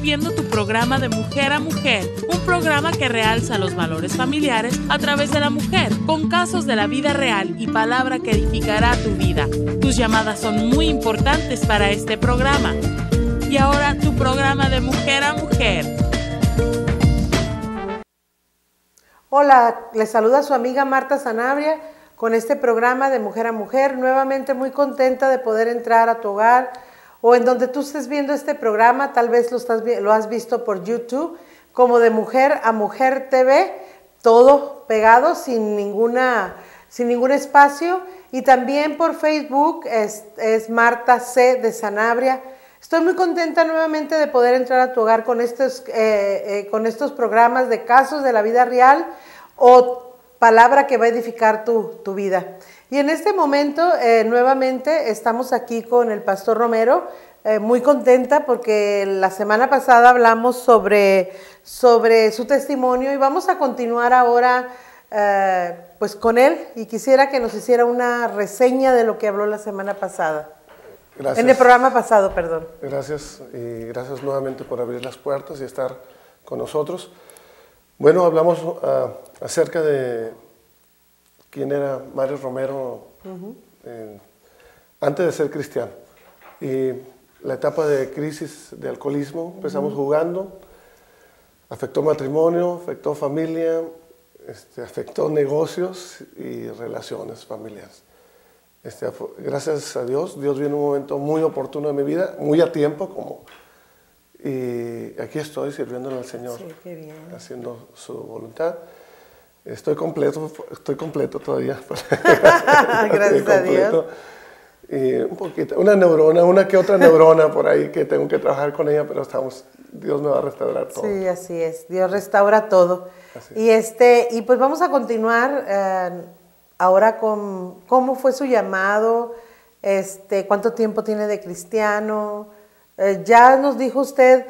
viendo tu programa de Mujer a Mujer, un programa que realza los valores familiares a través de la mujer, con casos de la vida real y palabra que edificará tu vida. Tus llamadas son muy importantes para este programa. Y ahora tu programa de Mujer a Mujer. Hola, les saluda su amiga Marta Sanabria con este programa de Mujer a Mujer. Nuevamente muy contenta de poder entrar a tu hogar o en donde tú estés viendo este programa. Tal vez lo has visto por YouTube como de Mujer a Mujer TV, todo pegado sin ningún espacio. Y también por Facebook es Marta C. de Sanabria. Estoy muy contenta nuevamente de poder entrar a tu hogar con estos programas de casos de la vida real o palabra que va a edificar tu vida. Y en este momento nuevamente estamos aquí con el Pastor Romero, muy contenta porque la semana pasada hablamos sobre su testimonio y vamos a continuar ahora pues con él, y quisiera que nos hiciera una reseña de lo que habló la semana pasada. Gracias. En el programa pasado, perdón. Gracias, y gracias nuevamente por abrir las puertas y estar con nosotros. Bueno, hablamos acerca de quién era Mario Romero antes de ser cristiano. Y la etapa de crisis de alcoholismo, empezamos jugando, afectó matrimonio, afectó familia, afectó negocios y relaciones familiares. Gracias a Dios, Dios vino en un momento muy oportuno de mi vida, muy a tiempo, y aquí estoy sirviéndole al Señor, sí, qué bien, haciendo su voluntad. Estoy completo todavía. Gracias a Dios. Y un poquito, una que otra neurona por ahí que tengo que trabajar con ella, pero Dios me va a restaurar todo. Sí, así es, Dios restaura todo. Y pues vamos a continuar ahora con cómo fue su llamado, cuánto tiempo tiene de cristiano. Ya nos dijo usted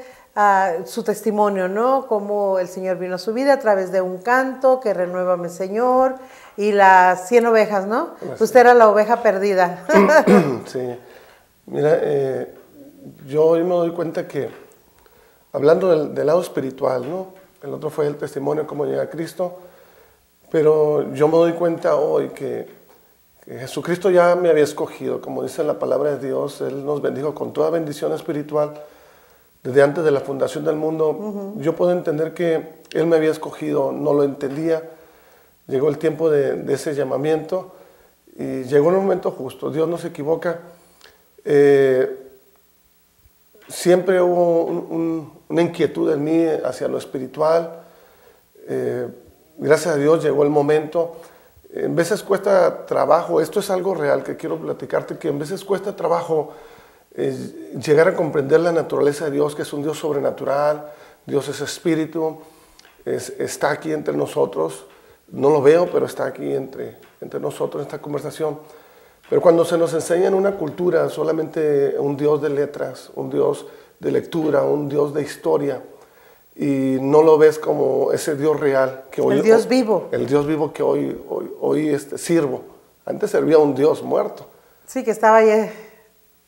su testimonio, ¿no? Cómo el Señor vino a su vida a través de un canto, que renuévame Señor, y las 100 ovejas, ¿no? Usted era la oveja perdida. Sí. Mira, yo hoy me doy cuenta que, hablando del lado espiritual, ¿no? El otro fue el testimonio, cómo llega a Cristo, pero yo me doy cuenta hoy que Jesucristo ya me había escogido, como dice en la palabra de Dios. Él nos bendijo con toda bendición espiritual desde antes de la fundación del mundo. Yo puedo entender que Él me había escogido, no lo entendía. Llegó el tiempo de ese llamamiento y llegó en un momento justo. Dios no se equivoca. Siempre hubo una inquietud en mí hacia lo espiritual. Gracias a Dios llegó el momento. En veces cuesta trabajo, esto es algo real que quiero platicarte, que en veces cuesta trabajo llegar a comprender la naturaleza de Dios, que es un Dios sobrenatural. Dios es espíritu, está aquí entre nosotros. No lo veo, pero está aquí entre nosotros en esta conversación. Pero cuando se nos enseña en una cultura solamente un Dios de letras, un Dios de lectura, un Dios de historia, y no lo ves como ese Dios real que hoy, el Dios vivo. El Dios vivo que hoy sirvo. Antes servía a un Dios muerto. Sí, que estaba ahí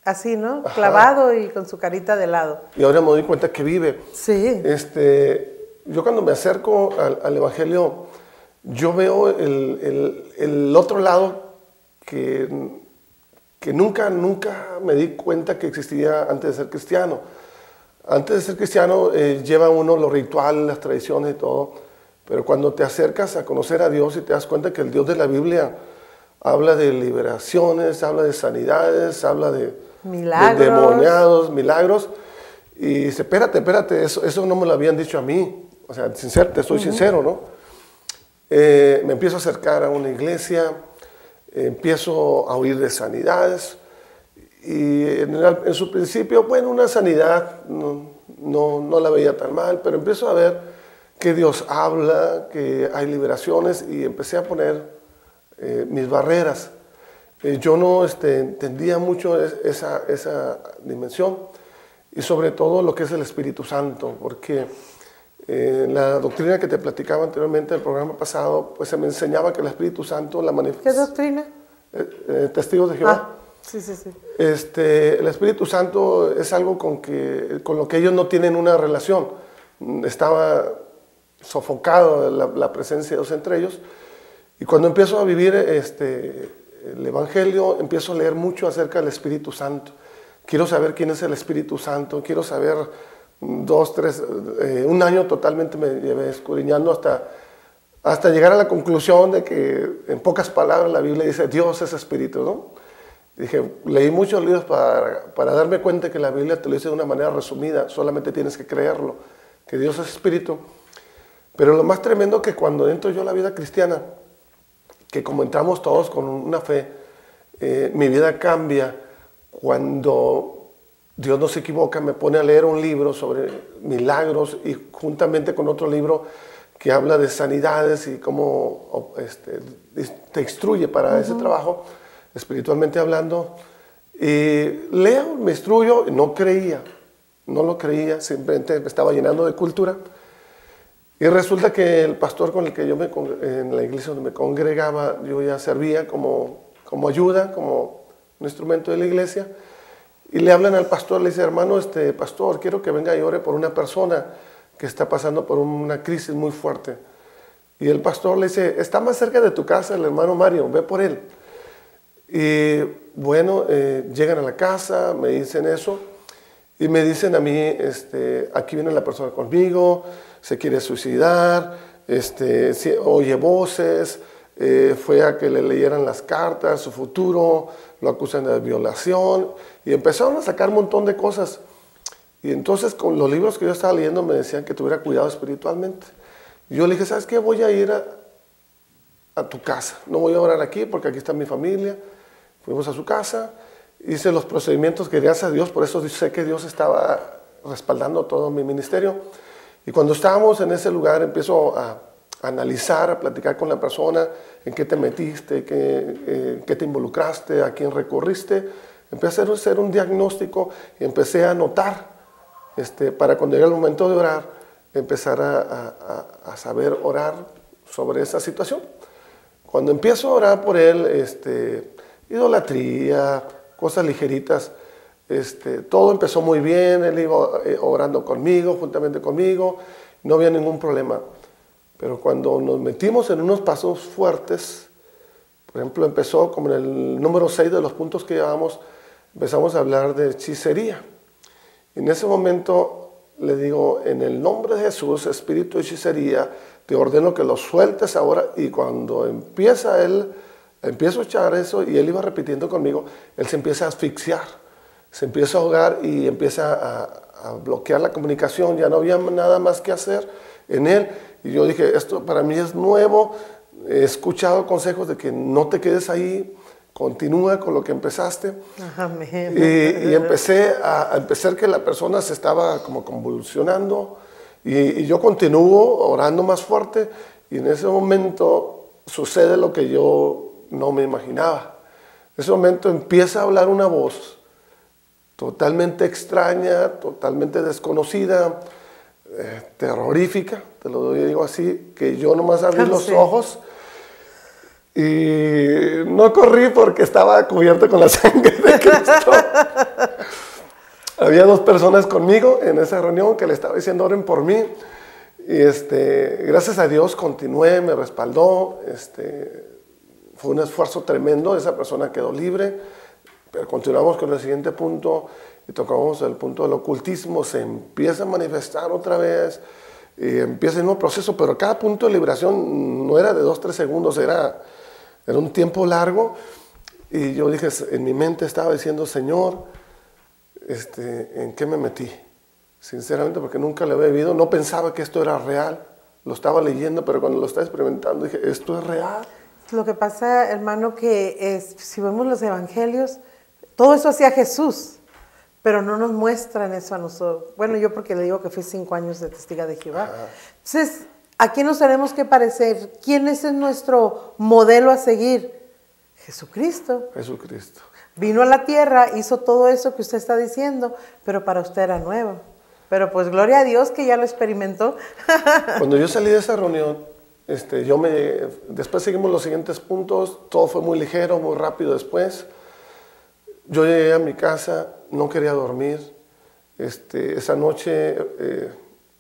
así, ¿no? Ajá. Clavado y con su carita de lado. Y ahora me doy cuenta que vive. Sí. Yo cuando me acerco al Evangelio, yo veo el otro lado que nunca me di cuenta que existía antes de ser cristiano. Antes de ser cristiano lleva uno los rituales, las tradiciones y todo, pero cuando te acercas a conocer a Dios y te das cuenta que el Dios de la Biblia habla de liberaciones, habla de sanidades, habla de milagros, de demoniados, milagros, y dice, espérate, eso no me lo habían dicho a mí. O sea, te soy sincero, ¿no? Me empiezo a acercar a una iglesia, empiezo a oír de sanidades, y en su principio, bueno, una sanidad no la veía tan mal, pero empiezo a ver que Dios habla, que hay liberaciones, y empecé a poner mis barreras. Yo no entendía mucho esa dimensión, y sobre todo lo que es el Espíritu Santo, porque la doctrina que te platicaba anteriormente en el programa pasado, pues se me enseñaba que el Espíritu Santo la manifestaba. ¿Qué doctrina? Testigos de Jehová. Sí, sí, sí. El Espíritu Santo es algo con lo que ellos no tienen una relación. Estaba sofocado la presencia de Dios entre ellos. Y cuando empiezo a vivir el Evangelio, empiezo a leer mucho acerca del Espíritu Santo. Quiero saber quién es el Espíritu Santo, quiero saber 2, 3, un año totalmente me llevé escudriñando hasta llegar a la conclusión de que, en pocas palabras, la Biblia dice, Dios es Espíritu, ¿no? Dije, leí muchos libros para darme cuenta que la Biblia te lo dice de una manera resumida, solamente tienes que creerlo, que Dios es Espíritu. Pero lo más tremendo que cuando entro yo a la vida cristiana, que como entramos todos con una fe, mi vida cambia cuando Dios no se equivoca, me pone a leer un libro sobre milagros y juntamente con otro libro que habla de sanidades y cómo te instruye para ese trabajo, espiritualmente hablando. Y leo, me instruyo, no lo creía, simplemente me estaba llenando de cultura. Y resulta que el pastor con el que yo en la iglesia donde me congregaba, yo ya servía como ayuda, como un instrumento de la iglesia. Y le hablan al pastor, le dice, hermano, pastor, quiero que venga y ore por una persona que está pasando por una crisis muy fuerte. Y el pastor le dice, está más cerca de tu casa el hermano Mario, ve por él. Y bueno, llegan a la casa, me dicen eso, y me dicen a mí, aquí viene la persona conmigo, se quiere suicidar, oye voces, fue a que le leyeran las cartas, su futuro, lo acusan de violación, y empezaron a sacar un montón de cosas. Y entonces con los libros que yo estaba leyendo me decían que tuviera cuidado espiritualmente. Y yo le dije, ¿sabes qué? Voy a ir a tu casa, no voy a orar aquí porque aquí está mi familia. Fuimos a su casa, hice los procedimientos que gracias a Dios, por eso sé que Dios estaba respaldando todo mi ministerio. Y cuando estábamos en ese lugar empiezo a analizar, a platicar con la persona, en qué te metiste, qué te involucraste, a quién recurriste. Empecé a hacer un diagnóstico y empecé a anotar, para cuando llegue el momento de orar, empezar a saber orar sobre esa situación. Cuando empiezo a orar por él, idolatría, cosas ligeritas, todo empezó muy bien, él iba orando conmigo, juntamente conmigo, no había ningún problema. Pero cuando nos metimos en unos pasos fuertes, por ejemplo, empezó como en el número 6 de los puntos que llevamos, empezamos a hablar de hechicería. En ese momento le digo, en el nombre de Jesús, espíritu de hechicería, te ordeno que lo sueltes ahora. Y cuando empiezo a echar eso, y él iba repitiendo conmigo, él se empieza a asfixiar, se empieza a ahogar y empieza a bloquear la comunicación, ya no había nada más que hacer en él. Y yo dije, esto para mí es nuevo, he escuchado consejos de que no te quedes ahí, continúa con lo que empezaste. Amén. Y empecé a que la persona se estaba como convulsionando, y yo continúo orando más fuerte, y en ese momento sucede lo que yo no me imaginaba. En ese momento empieza a hablar una voz totalmente extraña, totalmente desconocida, terrorífica, te lo digo así, que yo nomás abrí los ojos y no corrí porque estaba cubierto con la sangre de Cristo. Había 2 personas conmigo en esa reunión que le estaba diciendo oren por mí, y gracias a Dios continué, me respaldó, fue un esfuerzo tremendo, esa persona quedó libre, pero continuamos con el siguiente punto y tocamos el punto del ocultismo, se empieza a manifestar otra vez, y empieza el nuevo proceso, pero cada punto de liberación no era de 2, 3 segundos, era un tiempo largo, y yo dije, en mi mente estaba diciendo, Señor, ¿en qué me metí? Sinceramente, porque nunca lo había vivido, no pensaba que esto era real, lo estaba leyendo, pero cuando lo estaba experimentando dije, esto es real. Lo que pasa, hermano, que si vemos los evangelios, todo eso hacía Jesús, pero no nos muestran eso a nosotros. Bueno, yo porque le digo que fui 5 años de testiga de Jehová. Ajá. Entonces, ¿a quién nos tenemos que parecer? ¿Quién es nuestro modelo a seguir? Jesucristo. Jesucristo. Vino a la tierra, hizo todo eso que usted está diciendo, pero para usted era nuevo. Pero pues gloria a Dios que ya lo experimentó. Cuando yo salí de esa reunión, después seguimos los siguientes puntos, todo fue muy ligero, muy rápido después. Yo llegué a mi casa, no quería dormir. Esa noche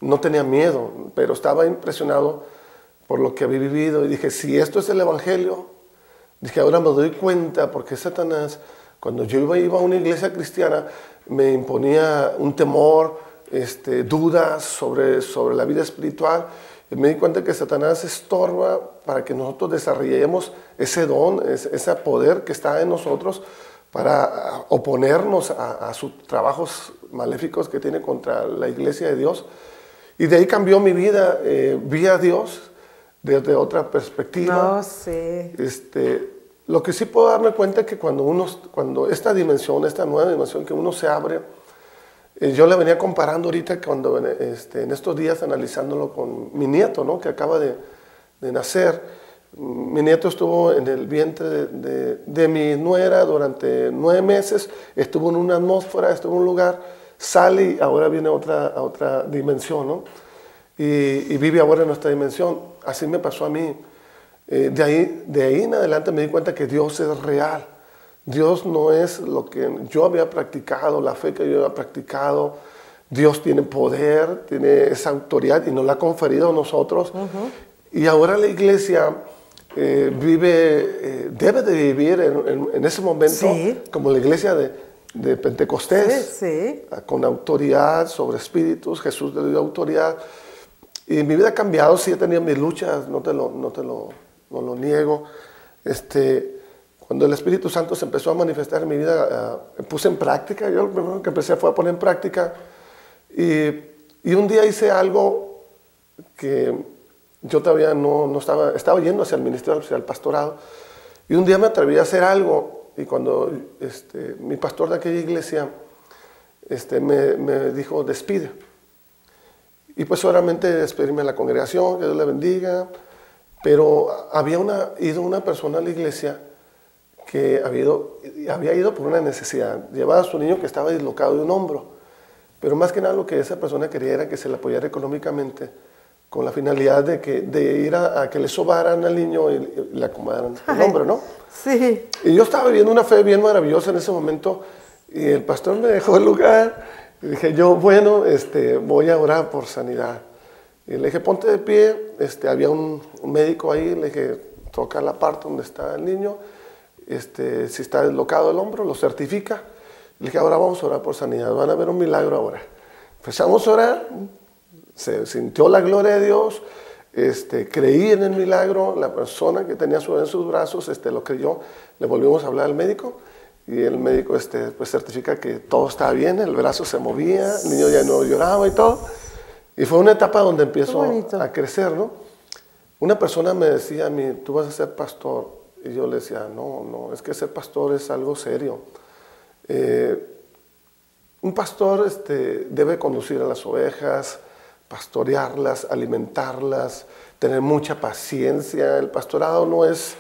no tenía miedo, pero estaba impresionado por lo que había vivido. Y dije, si esto es el Evangelio, dije, ahora me doy cuenta porque Satanás, cuando yo iba a una iglesia cristiana, me imponía un temor, dudas sobre la vida espiritual. Y me di cuenta que Satanás estorba para que nosotros desarrollemos ese don, ese poder que está en nosotros para oponernos a sus trabajos maléficos que tiene contra la iglesia de Dios. Y de ahí cambió mi vida, vi a Dios desde otra perspectiva. No sé. Lo que sí puedo darme cuenta es que cuando esta dimensión, esta nueva dimensión que uno se abre, yo la venía comparando ahorita cuando en estos días analizándolo con mi nieto, ¿no? Que acaba de nacer. Mi nieto estuvo en el vientre de mi nuera durante 9 meses, estuvo en una atmósfera, estuvo en un lugar, sale y ahora viene a otra dimensión, ¿no? Y vive ahora en nuestra dimensión. Así me pasó a mí. De ahí en adelante me di cuenta que Dios es real. Dios no es lo que yo había practicado, la fe que yo había practicado. Dios tiene poder, tiene esa autoridad y nos la ha conferido a nosotros. Y ahora la iglesia debe de vivir en ese momento como la iglesia de Pentecostés, con autoridad sobre espíritus. Jesús le dio autoridad. Y mi vida ha cambiado, sí he tenido mis luchas, no lo niego. Cuando el Espíritu Santo se empezó a manifestar en mi vida, puse en práctica. Yo lo primero que empecé fue a poner en práctica. Y un día hice algo que yo todavía no estaba yendo hacia el ministerio, hacia el pastorado. Y un día me atreví a hacer algo. Y cuando mi pastor de aquella iglesia me dijo, despide. Y pues solamente despedirme de la congregación, que Dios le bendiga. Pero había ido una persona a la iglesia que había ido por una necesidad. Llevaba a su niño que estaba dislocado de un hombro. Pero más que nada lo que esa persona quería era que se le apoyara económicamente con la finalidad de ir a que le sobaran al niño y le acomodaran el hombro, ¿no? Sí. Y yo estaba viviendo una fe bien maravillosa en ese momento y el pastor me dejó el lugar y dije yo, bueno, voy a orar por sanidad. Y le dije, ponte de pie. Había un médico ahí, le dije, toca la parte donde está el niño. Si está deslocado el hombro, lo certifica. Le dije, ahora vamos a orar por sanidad, van a ver un milagro ahora. Empezamos a orar, se sintió la gloria de Dios, creí en el milagro, la persona que tenía en sus brazos lo creyó, le volvimos a hablar al médico y el médico pues certifica que todo estaba bien, el brazo se movía, el niño ya no lloraba y todo. Y fue una etapa donde empiezo a crecer, ¿no? Una persona me decía a mí, tú vas a ser pastor. Y yo le decía, no, es que ser pastor es algo serio. Un pastor debe conducir a las ovejas, pastorearlas, alimentarlas, tener mucha paciencia. El pastorado no es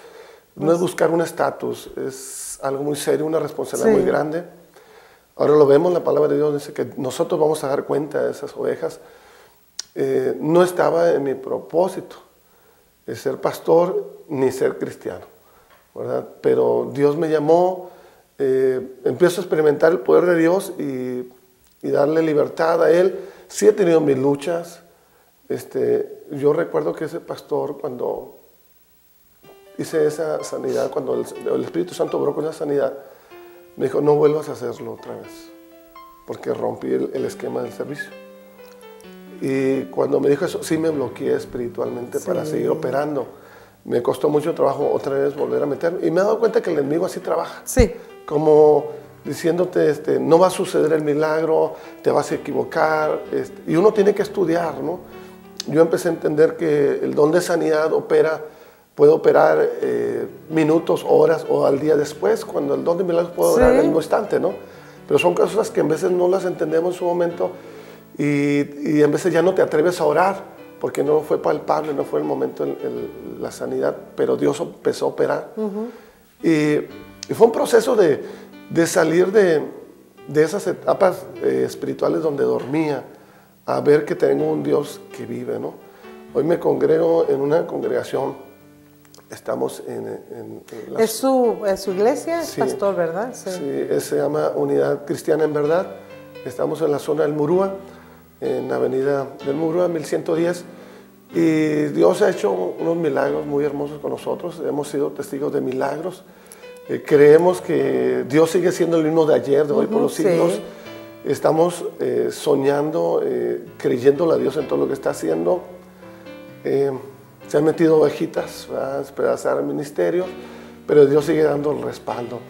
buscar un estatus, es algo muy serio, una responsabilidad muy grande. Ahora lo vemos, la palabra de Dios dice que nosotros vamos a dar cuenta de esas ovejas. No estaba en mi propósito de ser pastor ni ser cristiano, ¿verdad? Pero Dios me llamó, empiezo a experimentar el poder de Dios y darle libertad a Él. Sí he tenido mis luchas. Yo recuerdo que ese pastor, cuando hice esa sanidad, cuando el Espíritu Santo obró con esa sanidad, me dijo, no vuelvas a hacerlo otra vez, porque rompí el esquema del servicio. Y cuando me dijo eso, sí me bloqueé espiritualmente para seguir operando. Me costó mucho trabajo otra vez volver a meterme. Y me he dado cuenta que el enemigo así trabaja. Sí. Como diciéndote, no va a suceder el milagro, te vas a equivocar. Y uno tiene que estudiar, ¿no? Yo empecé a entender que el don de sanidad puede operar minutos, horas o al día después, cuando el don de milagros puede operar en el mismo instante, ¿no? Pero son cosas que en veces no las entendemos en su momento y en veces ya no te atreves a orar porque no fue palpable, no fue el momento la sanidad, pero Dios empezó a operar. Y fue un proceso de salir de esas etapas espirituales donde dormía a ver que tengo un Dios que vive, ¿no? Hoy me congrego en una congregación Estamos ¿Es su iglesia? Es Sí. pastor, ¿verdad? Sí. Sí, se llama Unidad Cristiana en Verdad. Estamos en la zona del Murúa, en la avenida del Murúa, 1110. Y Dios ha hecho unos milagros muy hermosos con nosotros. Hemos sido testigos de milagros. Creemos que Dios sigue siendo el mismo de ayer, de hoy, por los siglos. Sí. Estamos soñando, creyéndole a Dios en todo lo que está haciendo. Se han metido ovejitas a despedazar el ministerio, pero Dios sigue dando el respaldo.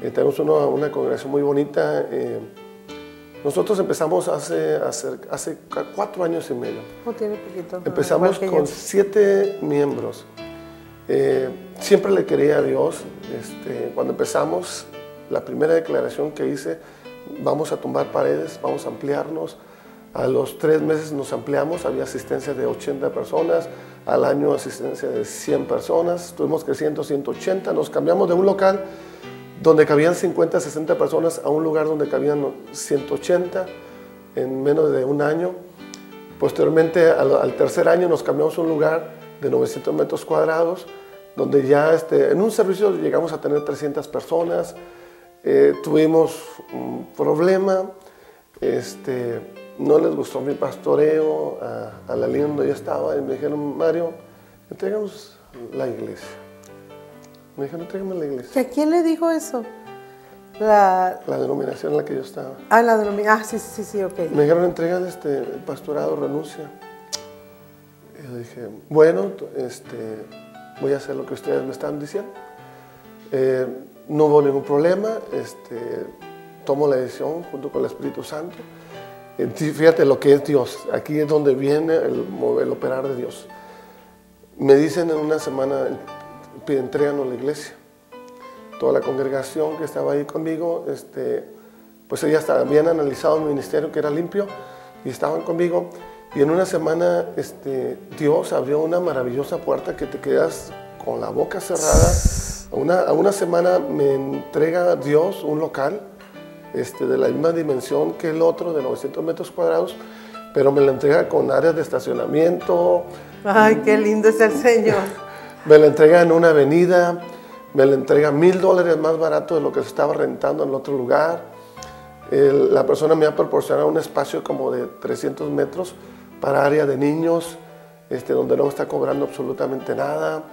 Tenemos una congregación muy bonita. Nosotros empezamos hace 4 años y medio. Oh, tiene poquito. Empezamos con 7 miembros. Siempre le quería a Dios. Cuando empezamos, la primera declaración que hice, vamos a tumbar paredes, vamos a ampliarnos. A los 3 meses nos ampliamos, había asistencia de 80 personas, al año asistencia de 100 personas, estuvimos creciendo 180, nos cambiamos de un local donde cabían 50, 60 personas a un lugar donde cabían 180 en menos de un año. Posteriormente, al tercer año, nos cambiamos a un lugar de 900 metros cuadrados, donde ya en un servicio llegamos a tener 300 personas. Tuvimos un problema, no les gustó mi pastoreo a la línea donde yo estaba y me dijeron, Mario, entregamos la iglesia. Me dijeron, entrégame la iglesia. ¿A quién le dijo eso? La denominación en la que yo estaba. La denominación. Sí, ok. Me dijeron, entregan el pastorado, renuncia. Y yo dije, bueno, voy a hacer lo que ustedes me están diciendo. No hubo ningún problema, tomo la decisión junto con el Espíritu Santo. Fíjate lo que es Dios, aquí es donde viene el operar de Dios. Me dicen en una semana, entréganos la iglesia. Toda la congregación que estaba ahí conmigo, pues ellas habían analizado mi ministerio que era limpio y estaban conmigo. Y en una semana Dios abrió una maravillosa puerta que te quedas con la boca cerrada. A una semana me entrega Dios un local de la misma dimensión que el otro, de 900 metros cuadrados, pero me lo entrega con áreas de estacionamiento. Ay, qué lindo es el Señor. Me lo entrega en una avenida, me lo entrega $1,000 más barato de lo que se estaba rentando en el otro lugar. La persona me ha proporcionado un espacio como de 300 metros para área de niños, donde no me está cobrando absolutamente nada.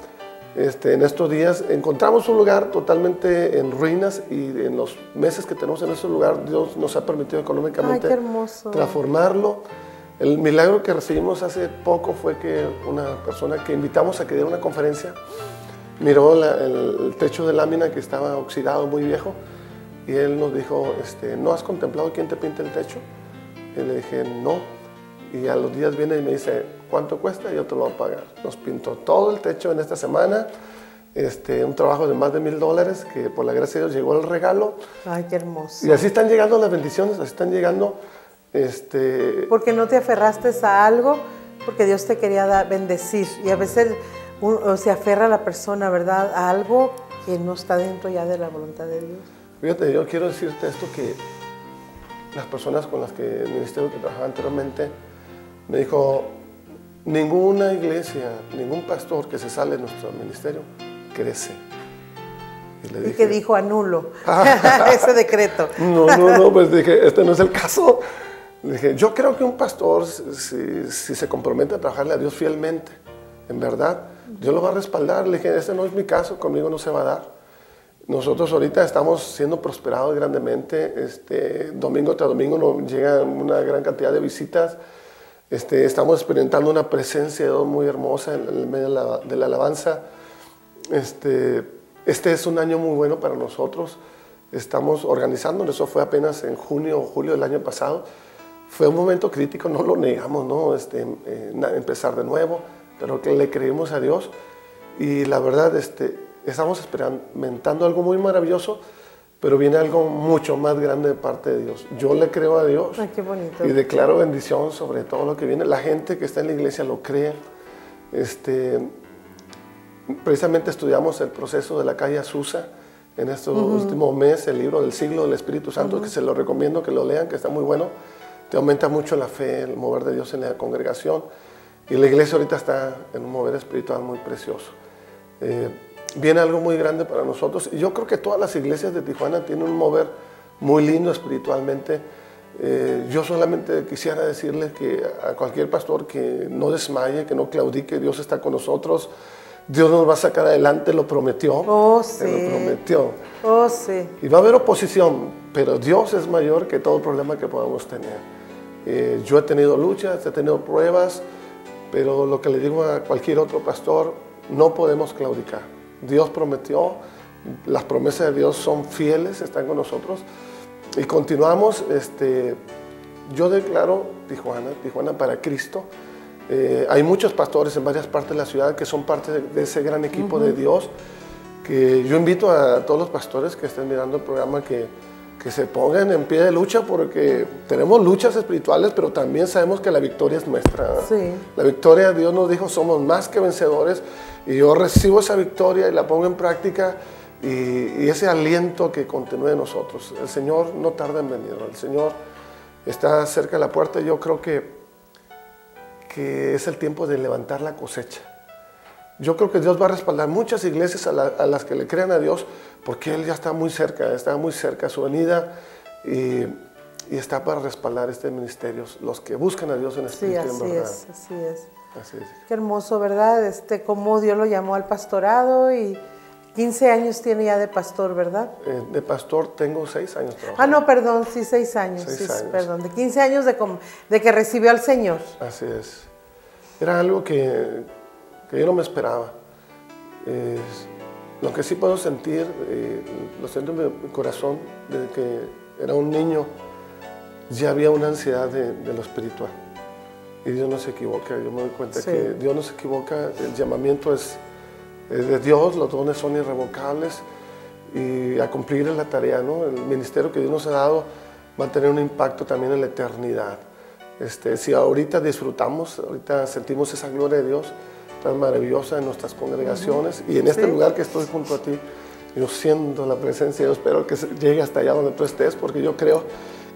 En estos días encontramos un lugar totalmente en ruinas y en los meses que tenemos en ese lugar Dios nos ha permitido económicamente transformarlo. El milagro que recibimos hace poco fue que una persona que invitamos a que diera una conferencia miró el techo de lámina que estaba oxidado, muy viejo, y él nos dijo, ¿no has contemplado quién te pinta el techo? Y le dije, no. Y a los días viene y me dice, ¿cuánto cuesta? Y yo te lo voy a pagar. Nos pintó todo el techo en esta semana, un trabajo de más de $1,000 que por la gracia de Dios llegó el regalo. Ay, qué hermoso. Y así están llegando las bendiciones, así están llegando. Porque no te aferraste a algo, porque Dios te quería bendecir. Y a veces se aferra a la persona, ¿verdad?, a algo que no está dentro ya de la voluntad de Dios. Fíjate, yo quiero decirte esto, que las personas con las que el ministerio que trabajaba anteriormente me dijo, ninguna iglesia, ningún pastor que se sale de nuestro ministerio crece. Y le dije, ¿y qué dijo? Anulo ese decreto. No, pues dije, no es el caso. Le dije, yo creo que un pastor, si se compromete a trabajarle a Dios fielmente, en verdad, Dios lo va a respaldar. Le dije, no es mi caso, conmigo no se va a dar. Nosotros ahorita estamos siendo prosperados grandemente. Domingo tras domingo nos llega una gran cantidad de visitas. Estamos experimentando una presencia de Dios muy hermosa en el medio de la alabanza. Este es un año muy bueno para nosotros. Estamos organizándonos. Eso fue apenas en junio o julio del año pasado. Fue un momento crítico, no lo negamos, ¿no? Empezar de nuevo, pero que le creímos a Dios. Y la verdad, estamos experimentando algo muy maravilloso, pero viene algo mucho más grande de parte de Dios. Yo le creo a Dios. Ay, qué bonito. Y declaro bendición sobre todo lo que viene. La gente que está en la iglesia lo cree. Precisamente estudiamos el proceso de la calle Azusa en estos últimos meses, el libro del siglo del Espíritu Santo, que se lo recomiendo que lo lean, que está muy bueno. Te aumenta mucho la fe, el mover de Dios en la congregación. Y la iglesia ahorita está en un mover espiritual muy precioso. viene algo muy grande para nosotros. Y yo creo que todas las iglesias de Tijuana tienen un mover muy lindo espiritualmente. Yo solamente quisiera decirle que a cualquier pastor que no desmaye, que no claudique, Dios está con nosotros. Dios nos va a sacar adelante, lo prometió. Oh, sí. Lo prometió. Oh, sí. Y va a haber oposición, pero Dios es mayor que todo problema que podamos tener. Yo he tenido luchas, he tenido pruebas, pero lo que le digo a cualquier otro pastor, no podemos claudicar. Dios prometió, las promesas de Dios son fieles, están con nosotros. Y continuamos, yo declaro Tijuana para Cristo. Hay muchos pastores en varias partes de la ciudad que son parte de ese gran equipo de Dios, que yo invito a todos los pastores que estén mirando el programa que se pongan en pie de lucha, porque tenemos luchas espirituales, pero también sabemos que la victoria es nuestra. Sí. La victoria, Dios nos dijo, somos más que vencedores, y yo recibo esa victoria y la pongo en práctica, y ese aliento que continúe en nosotros. El Señor no tarda en venir, el Señor está cerca de la puerta. Yo creo que es el tiempo de levantar la cosecha. Yo creo que Dios va a respaldar muchas iglesias a las que le crean a Dios, porque Él ya está muy cerca su venida, y está para respaldar este ministerio, los que buscan a Dios en espíritu y en verdad. Así es. Así es. Qué hermoso, ¿verdad? Cómo Dios lo llamó al pastorado, y 15 años tiene ya de pastor, ¿verdad? De pastor tengo 6 años trabajando. Ah, no, perdón, sí, 6 años. 6 años. Perdón, de 15 años de que recibió al Señor. Así es. Era algo que yo no me esperaba. Lo que sí puedo sentir, lo siento en mi corazón, desde que era un niño, ya había una ansiedad de lo espiritual. Y Dios no se equivoca, yo me doy cuenta que Dios no se equivoca, el llamamiento es de Dios, los dones son irrevocables, y a cumplir la tarea, ¿no? El ministerio que Dios nos ha dado va a tener un impacto también en la eternidad. Si ahorita disfrutamos, ahorita sentimos esa gloria de Dios tan maravillosa en nuestras congregaciones, y en este lugar que estoy junto a ti, yo siento la presencia de Dios. Espero que llegue hasta allá donde tú estés, porque yo creo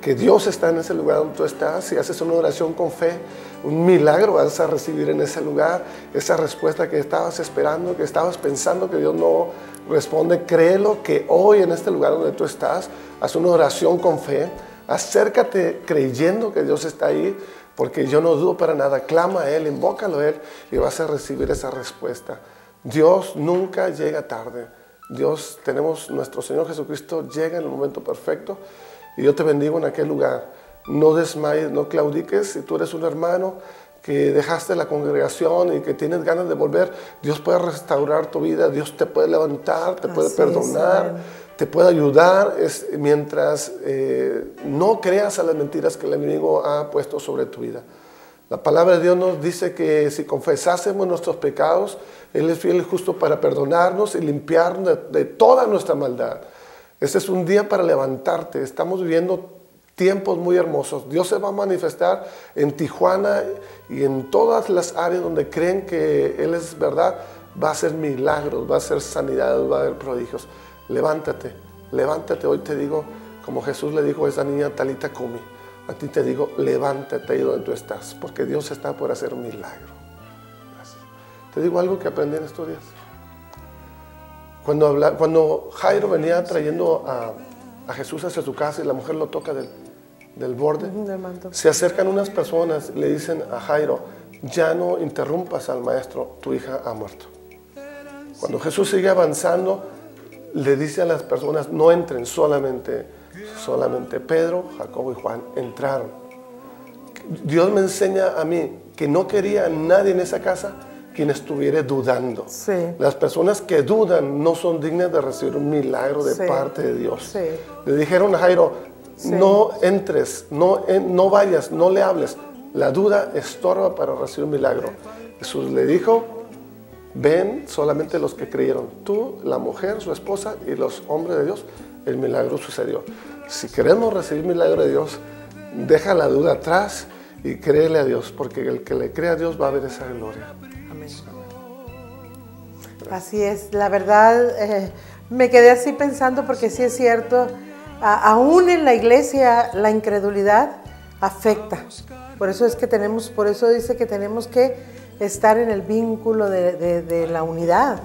que Dios está en ese lugar donde tú estás. Si haces una oración con fe, un milagro vas a recibir en ese lugar, esa respuesta que estabas esperando, que estabas pensando que Dios no responde. Créelo, que hoy en este lugar donde tú estás, haz una oración con fe, acércate creyendo que Dios está ahí, porque yo no dudo para nada. Clama a Él, invócalo a Él, y vas a recibir esa respuesta. Dios nunca llega tarde. Tenemos nuestro Señor Jesucristo, llega en el momento perfecto, y yo te bendigo en aquel lugar. No desmayes, no claudiques. Si tú eres un hermano que dejaste la congregación y que tienes ganas de volver, Dios puede restaurar tu vida, Dios te puede levantar, te puede perdonar, te puede ayudar, mientras no creas a las mentiras que el enemigo ha puesto sobre tu vida. La palabra de Dios nos dice que si confesásemos nuestros pecados, Él es fiel y justo para perdonarnos y limpiarnos de toda nuestra maldad. Este es un día para levantarte. Estamos viviendo tiempos muy hermosos. Dios se va a manifestar en Tijuana y en todas las áreas donde creen que Él es verdad. Va a hacer milagros, va a hacer sanidades, va a haber prodigios. Levántate, levántate. Hoy te digo, como Jesús le dijo a esa niña Talita Cumi, a ti te digo, levántate ahí donde tú estás, porque Dios está por hacer un milagro. Gracias. Te digo algo que aprendí en estos días. Cuando Jairo venía trayendo a Jesús hacia su casa y la mujer lo toca del borde, se acercan unas personas y le dicen a Jairo, ya no interrumpas al maestro, tu hija ha muerto. Cuando Jesús sigue avanzando, le dice a las personas, no entren, solamente Pedro, Jacobo y Juan entraron. Dios me enseña a mí que no quería a nadie en esa casa quien estuviera dudando. Sí. Las personas que dudan no son dignas de recibir un milagro de parte de Dios. Sí. Le dijeron a Jairo, no entres, no vayas, no le hables. La duda estorba para recibir un milagro. Jesús le dijo, ven solamente los que creyeron. Tú, la mujer, su esposa y los hombres de Dios, el milagro sucedió. Si queremos recibir milagro de Dios, deja la duda atrás y créele a Dios, porque el que le cree a Dios va a ver esa gloria. Amén. Así es, la verdad, me quedé así pensando, porque sí es cierto, aún en la iglesia la incredulidad afecta. Por eso dice que tenemos que estar en el vínculo de la unidad.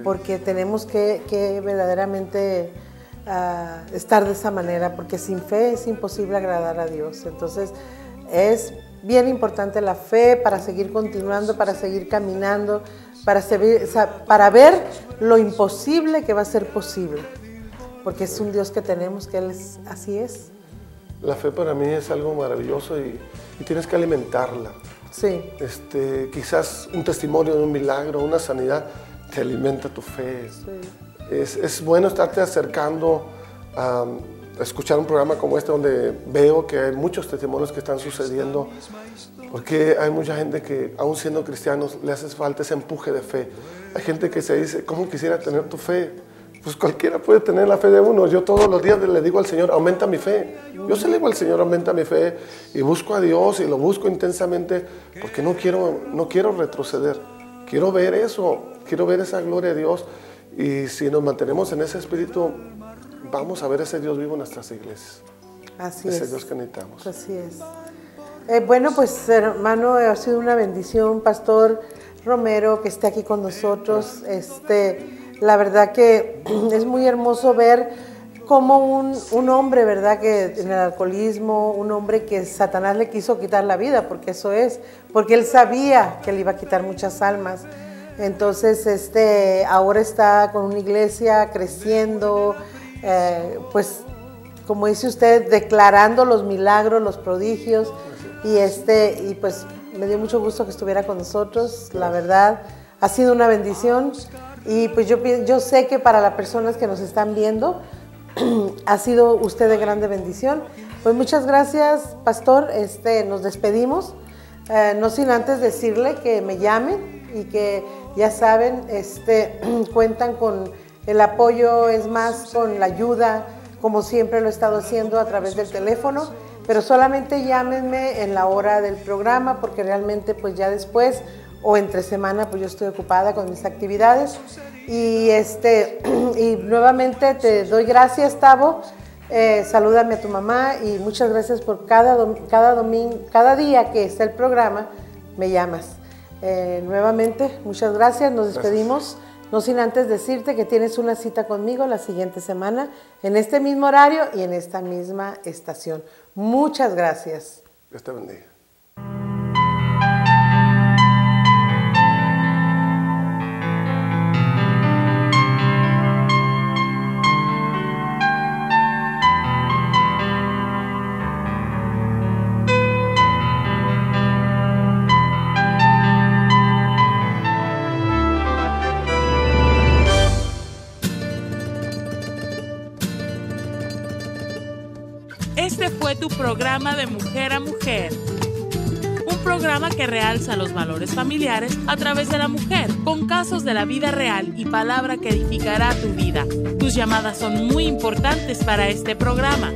porque tenemos que verdaderamente estar de esa manera, porque sin fe es imposible agradar a Dios. Entonces es bien importante la fe para seguir continuando, para seguir caminando, para ver lo imposible que va a ser posible, porque es un Dios que tenemos, que Él así es. La fe para mí es algo maravilloso y tienes que alimentarla. Sí. Quizás un testimonio de un milagro, una sanidad, te alimenta tu fe. Sí. Es bueno estarte acercando a escuchar un programa como este, donde veo que hay muchos testimonios que están sucediendo, porque hay mucha gente que, aún siendo cristianos, le hace falta ese empuje de fe. Hay gente que se dice, ¿cómo quisiera tener tu fe? Pues cualquiera puede tener la fe de uno. Yo todos los días le digo al Señor, aumenta mi fe. Yo se le digo al Señor, aumenta mi fe, y busco a Dios y lo busco intensamente, porque no quiero retroceder. Quiero ver eso, quiero ver esa gloria de Dios, y si nos mantenemos en ese espíritu, vamos a ver ese Dios vivo en nuestras iglesias. Así es. Ese Dios que necesitamos. Así es. Bueno, pues hermano, ha sido una bendición, Pastor Romero, que esté aquí con nosotros. La verdad que es muy hermoso ver cómo un hombre, ¿verdad?, que en el alcoholismo, un hombre que Satanás le quiso quitar la vida, porque eso es, porque él sabía que le iba a quitar muchas almas. Entonces, ahora está con una iglesia creciendo, pues, como dice usted, declarando los milagros, los prodigios, y pues me dio mucho gusto que estuviera con nosotros. La verdad, ha sido una bendición. Y pues yo sé que para las personas que nos están viendo, ha sido usted de grande bendición. Pues muchas gracias, Pastor. Nos despedimos, no sin antes decirle que me llamen y que ya saben, cuentan con el apoyo, es más, con la ayuda, como siempre lo he estado haciendo a través del teléfono, pero solamente llámenme en la hora del programa, porque realmente pues ya después o entre semana pues yo estoy ocupada con mis actividades. Y nuevamente te doy gracias, Tavo. Salúdame a tu mamá y muchas gracias por cada día que está el programa, me llamas. Nuevamente, muchas gracias, nos despedimos. No sin antes decirte que tienes una cita conmigo la siguiente semana, en este mismo horario y en esta misma estación. Muchas gracias. Dios te bendiga. Este fue tu programa de Mujer a Mujer. Un programa que realza los valores familiares a través de la mujer, con casos de la vida real y palabra que edificará tu vida. Tus llamadas son muy importantes para este programa.